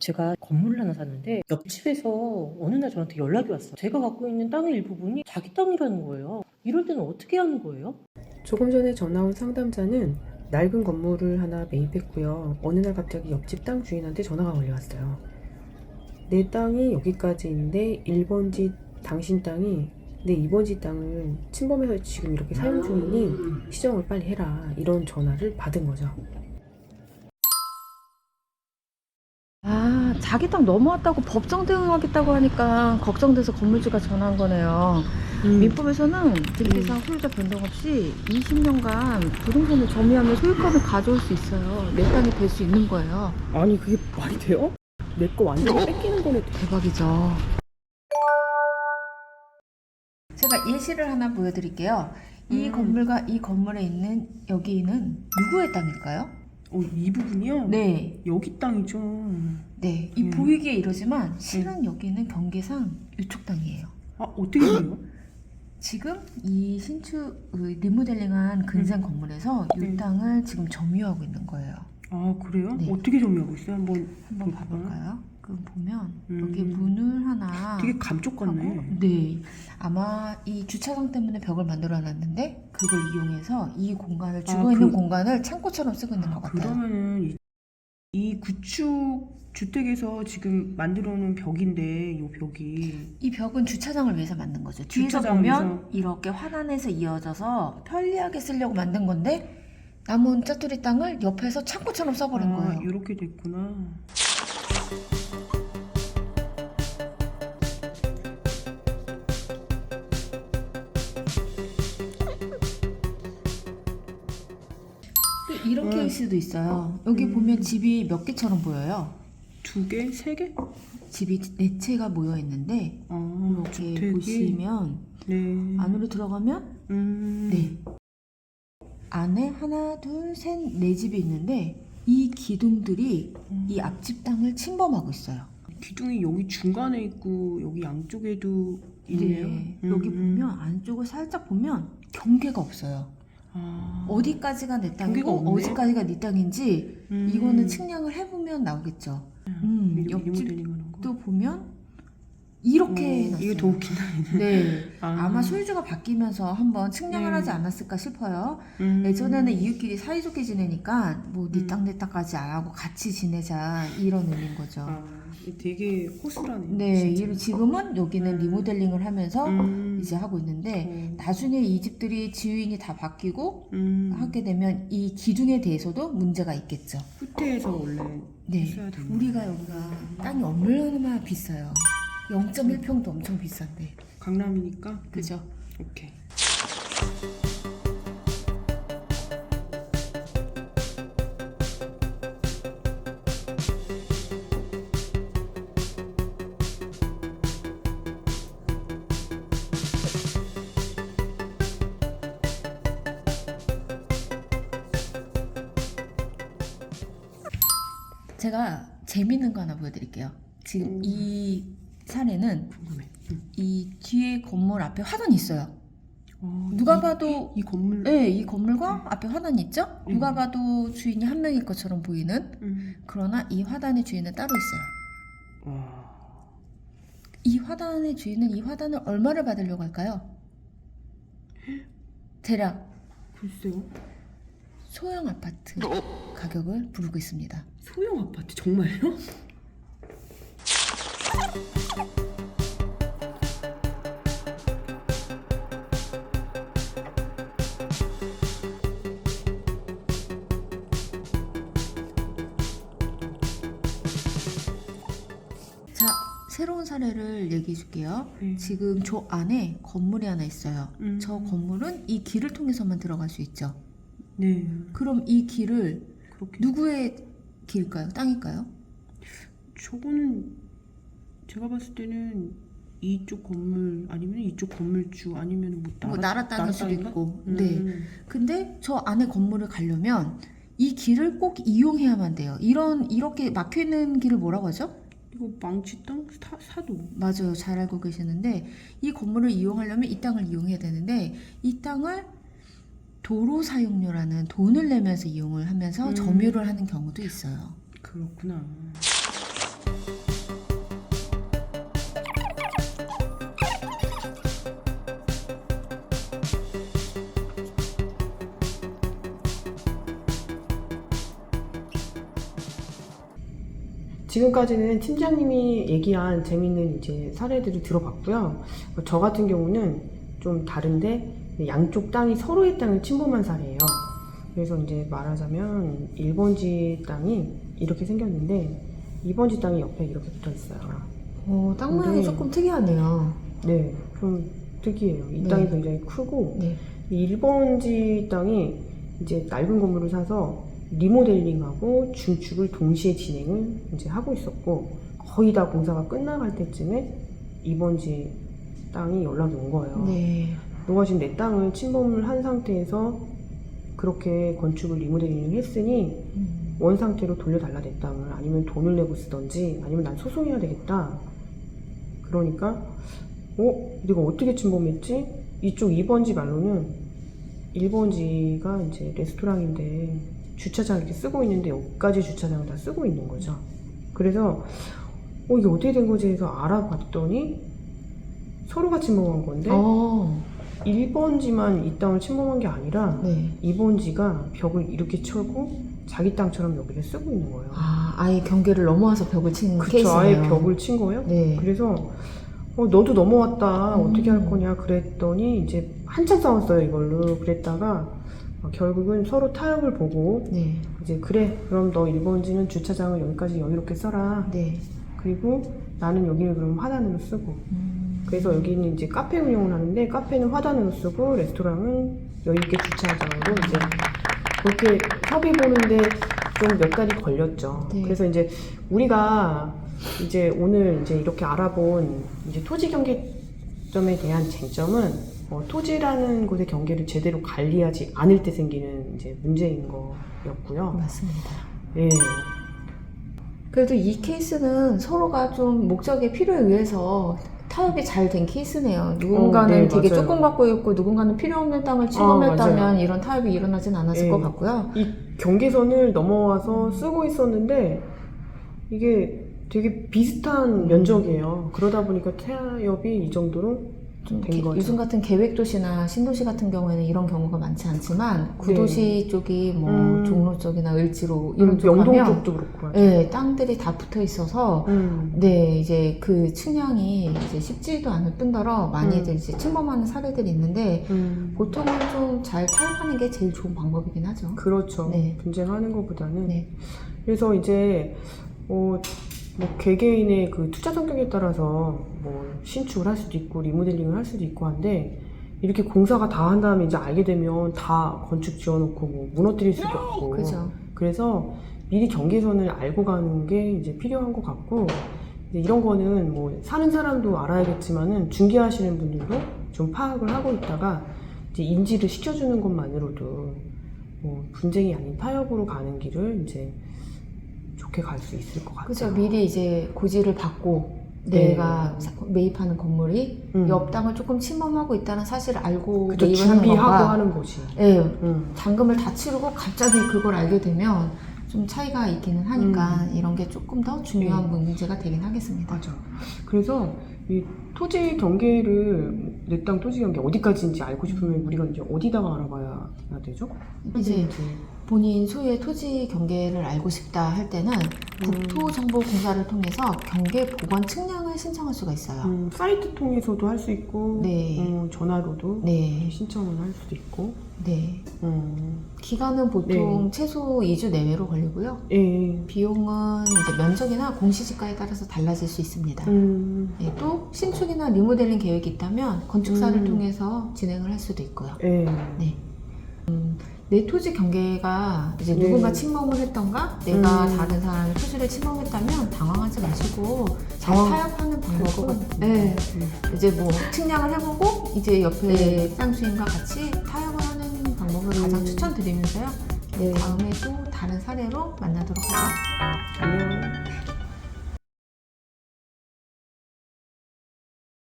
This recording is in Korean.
제가 건물을 하나 샀는데 옆집에서 어느 날 저한테 연락이 왔어요. 제가 갖고 있는 땅의 일부분이 자기 땅이라는 거예요. 이럴 때는 어떻게 하는 거예요? 조금 전에 전화 온 상담자는 낡은 건물을 하나 매입했고요. 어느 날 갑자기 옆집 땅 주인한테 전화가 걸려왔어요. 내 땅이 여기까지인데 1번지 당신 땅이 내 2번지 땅을 침범해서 지금 이렇게 사용 중이니 시정을 빨리 해라, 이런 전화를 받은 거죠. 아, 자기 땅 넘어왔다고 법정 대응하겠다고 하니까 걱정돼서 건물주가 전화한 거네요. 민법에서는 등기상 소유자 변동 없이 20년간 부동산을 점유하며 소유권을 가져올 수 있어요. 내 땅이 될 수 있는 거예요. 아니, 그게 말이 돼요? 내 거 완전 뺏기는 거네. 대박이죠. 제가 예시를 하나 보여드릴게요. 이 건물과 이 건물에 있는 여기는 누구의 땅일까요? 이 부분이요? 네. 여기 땅이죠. 네. 이 보이기에 이러지만 실은 여기는 경계상 이쪽 땅이에요. 아, 어떻게 돼요? 지금 이 신축 리모델링한 근생 건물에서 이 땅을 지금 점유하고 있는 거예요. 아, 그래요? 네. 어떻게 점유하고 있어요? 한번 봐볼까요? 그럼 보면 여기 문을 하나 되게 감쪽 같네. 하고, 네, 아마 이 주차장 때문에 벽을 만들어 놨는데 그걸 이용해서 이 공간을 죽어있는 공간을 창고처럼 쓰고 있는 것 같아요. 그러면은 이 구축 주택에서 지금 만들어 놓은 벽인데, 이 벽이 이 벽은 주차장을 위해서 만든 거죠. 뒤에서 주차장을 보면 위해서. 이렇게 화단에서 이어져서 편리하게 쓰려고 만든 건데 남은 짜투리 땅을 옆에서 창고처럼 써버린 거예요. 이렇게 됐구나. 또 이렇게 할 수도 있어요. 여기 보면 집이 몇 개처럼 보여요. 2개? 3개? 집이 4채가 모여 있는데 이렇게 주택이? 보시면 네. 안으로 들어가면 네, 안에 하나, 둘, 셋, 네 집이 있는데 이 기둥들이 이 앞집 땅을 침범하고 있어요. 기둥이 여기 중간에 있고 여기 양쪽에도 있네요. 네, 여기 보면 안쪽을 살짝 보면 경계가 없어요. 어디까지가 내 경계가 땅이고 없네. 어디까지가 네 땅인지 이거는 측량을 해보면 나오겠죠. 리모델링하는 거. 옆집도 보면 이렇게 해놨어요. 이게 더 웃긴다. 네, 아마 소유주가 바뀌면서 한번 측량을 하지 않았을까 싶어요. 예전에는 이웃끼리 사이좋게 지내니까 뭐 네 땅 내 땅까지 안 하고 같이 지내자 이런 의미인 거죠. 되게 호술하네. 네, 지금은 여기는 리모델링을 하면서 이제 하고 있는데 나중에 이 집들이 지유인이 다 바뀌고 하게 되면 이 기둥에 대해서도 문제가 있겠죠. 후퇴해서 원래 네, 했어야 되나? 우리가 여기가 땅이 얼마나 비싸요. 0.1평도 엄청 비싼데. 강남이니까. 그죠? 오케이. 제가 재밌는 거 하나 보여드릴게요. 지금 이 사례는 궁금해. 이 뒤에 건물 앞에 화단이 있어요. 누가 봐도 이 건물. 네, 이 건물과 앞에 화단이 있죠? 누가 봐도 주인이 한 명일 것처럼 보이는. 그러나 이 화단의 주인은 따로 있어요. 와. 이 화단의 주인은 이 화단을 얼마를 받으려고 할까요? 대략 글쎄요. 소형 아파트 가격을 부르고 있습니다. 소형 아파트 정말요? 자, 새로운 사례를 얘기해 줄게요. 네. 지금 저 안에 건물이 하나 있어요. 저 건물은 이 길을 통해서만 들어갈 수 있죠. 네. 그럼 이 길을 그렇게. 누구의 길일까요? 땅일까요? 저거는 제가 봤을 때는 이쪽 건물 아니면 이쪽 건물주 아니면 뭐 나라 땅일 수도 땅인가? 있고. 네. 근데 저 안에 건물을 가려면 이 길을 꼭 이용해야만 돼요. 이렇게 막혀 있는 길을 뭐라고 하죠? 이거 망치 땅? 사도. 맞아요. 잘 알고 계시는데 이 건물을 이용하려면 이 땅을 이용해야 되는데 이 땅을 도로 사용료라는 돈을 내면서 이용을 하면서 점유를 하는 경우도 있어요. 그렇구나. 지금까지는 팀장님이 얘기한 재밌는 이제 사례들을 들어봤고요. 저 같은 경우는 좀 다른데 양쪽 땅이 서로의 땅을 침범한 사례예요. 그래서 이제 말하자면 1번지 땅이 이렇게 생겼는데 2번지 땅이 옆에 이렇게 붙어 있어요. 땅 모양이 네. 조금 특이하네요. 네, 좀 특이해요. 이 네. 땅이 굉장히 크고 네. 이 1번지 땅이 이제 낡은 건물을 사서 리모델링하고 중축을 동시에 진행을 이제 하고 있었고 거의 다 공사가 끝나갈 때쯤에 2번지 땅이 연락이 온 거예요. 네. 너가 지금 내 땅을 침범을 한 상태에서 그렇게 건축을 리모델링을 했으니 원 상태로 돌려달라 내 땅을. 아니면 돈을 내고 쓰던지 아니면 난 소송해야 되겠다. 그러니까 내가 어떻게 침범했지? 이쪽 2번지 말로는 1번지가 이제 레스토랑인데 주차장 이렇게 쓰고 있는데 여기까지 주차장을 다 쓰고 있는 거죠. 그래서 이게 어떻게 된 거지 해서 알아봤더니 서로가 침범한 건데 1번지만 이 땅을 침범한 게 아니라 네. 2번지가 벽을 이렇게 쳐고 자기 땅처럼 여기를 쓰고 있는 거예요. 아예 경계를 넘어와서 벽을 친 그쵸, 케이스네요. 아예 벽을 친 거예요. 네. 그래서 너도 넘어왔다. 어떻게 할 거냐 그랬더니 이제 한참 싸웠어요 이걸로. 그랬다가 결국은 서로 타협을 보고 네. 이제 그래 그럼 너 1번지는 주차장을 여기까지 여유롭게 써라. 네. 그리고 나는 여기를 그럼 화단으로 쓰고. 그래서 여기는 이제 카페 운영을 하는데 카페는 화단으로 쓰고 레스토랑은 여유있게 주차장으로 이제 그렇게 협의 보는데 좀 몇 달이 걸렸죠. 네. 그래서 이제 우리가 이제 오늘 이제 이렇게 알아본 이제 토지 경계점에 대한 쟁점은 토지라는 곳의 경계를 제대로 관리하지 않을 때 생기는 이제 문제인 거였고요. 맞습니다. 예. 그래도 이 케이스는 서로가 좀 목적의 필요에 의해서 타협이 잘 된 케이스네요. 누군가는 네, 되게 맞아요. 조금 갖고 있고 누군가는 필요 없는 땅을 침범했다면 맞아요. 이런 타협이 일어나진 않았을 네. 것 같고요. 이 경계선을 넘어와서 쓰고 있었는데 이게 되게 비슷한 면적이에요. 그러다 보니까 타협이 이 정도로 좀 된 거죠. 요즘 같은 계획도시나 신도시 같은 경우에는 이런 경우가 많지 않지만 구도시 쪽이 뭐 종로 쪽이나 을지로 이런 쪽 영동 하면 쪽도 그렇고 하죠. 네, 땅들이 다 붙어 있어서 네, 이제 그 측량이 이제 쉽지도 않을 뿐더러 많이들 이제 침범하는 사례들이 있는데 보통은 좀 잘 타협하는 게 제일 좋은 방법이긴 하죠. 그렇죠. 네. 분쟁하는 것보다는. 네. 그래서 이제 뭐 개개인의 그 투자 성격에 따라서 뭐 신축을 할 수도 있고 리모델링을 할 수도 있고 한데 이렇게 공사가 다 한 다음에 이제 알게 되면 다 건축 지어놓고 뭐 무너뜨릴 수도 없고. 그죠. 그래서 미리 경계선을 알고 가는 게 이제 필요한 것 같고 이제 이런 거는 뭐 사는 사람도 알아야겠지만은 중개하시는 분들도 좀 파악을 하고 있다가 이제 인지를 시켜주는 것만으로도 뭐 분쟁이 아닌 타협으로 가는 길을 이제 좋게 갈 수 있을 것 같아요. 그죠. 미리 이제 고지를 받고 네. 내가 매입하는 건물이 옆 땅을 조금 침범하고 있다는 사실을 알고 그쵸, 매입을 하는 준비하고 거가 하는 거지. 네, 잔금을 다 치르고 갑자기 그걸 알게 되면 좀 차이가 있기는 하니까 이런 게 조금 더 중요한 문제가 되긴 하겠습니다. 맞아. 그래서 이 토지 경계를 내 땅 토지 경계 어디까지인지 알고 싶으면 우리가 이제 어디다가 알아봐야 되죠? 이제 본인 소유의 토지 경계를 알고 싶다 할 때는 국토정보공사를 통해서 경계 보건 측량을 신청할 수가 있어요. 사이트 통해서도 할 수 있고 네. 전화로도 네. 신청을 할 수도 있고. 네. 기간은 보통 최소 2주 내외로 걸리고요. 예. 비용은 이제 면적이나 공시지가에 따라서 달라질 수 있습니다. 네, 또 신축이나 리모델링 계획이 있다면 건축사를 통해서 진행을 할 수도 있고요. 예. 네. 내 토지 경계가 이제 네. 누군가 침범을 했던가 내가 다른 사람의 토지를 침범했다면 당황하지 마시고 잘 타협하는 방법은 네. 이제 뭐 측량을 해보고 이제 옆에 땅 주인과 같이 타협을 하는 방법을 가장 추천드리면서요. 네, 다음에 또 다른 사례로 만나도록 하죠. 안녕.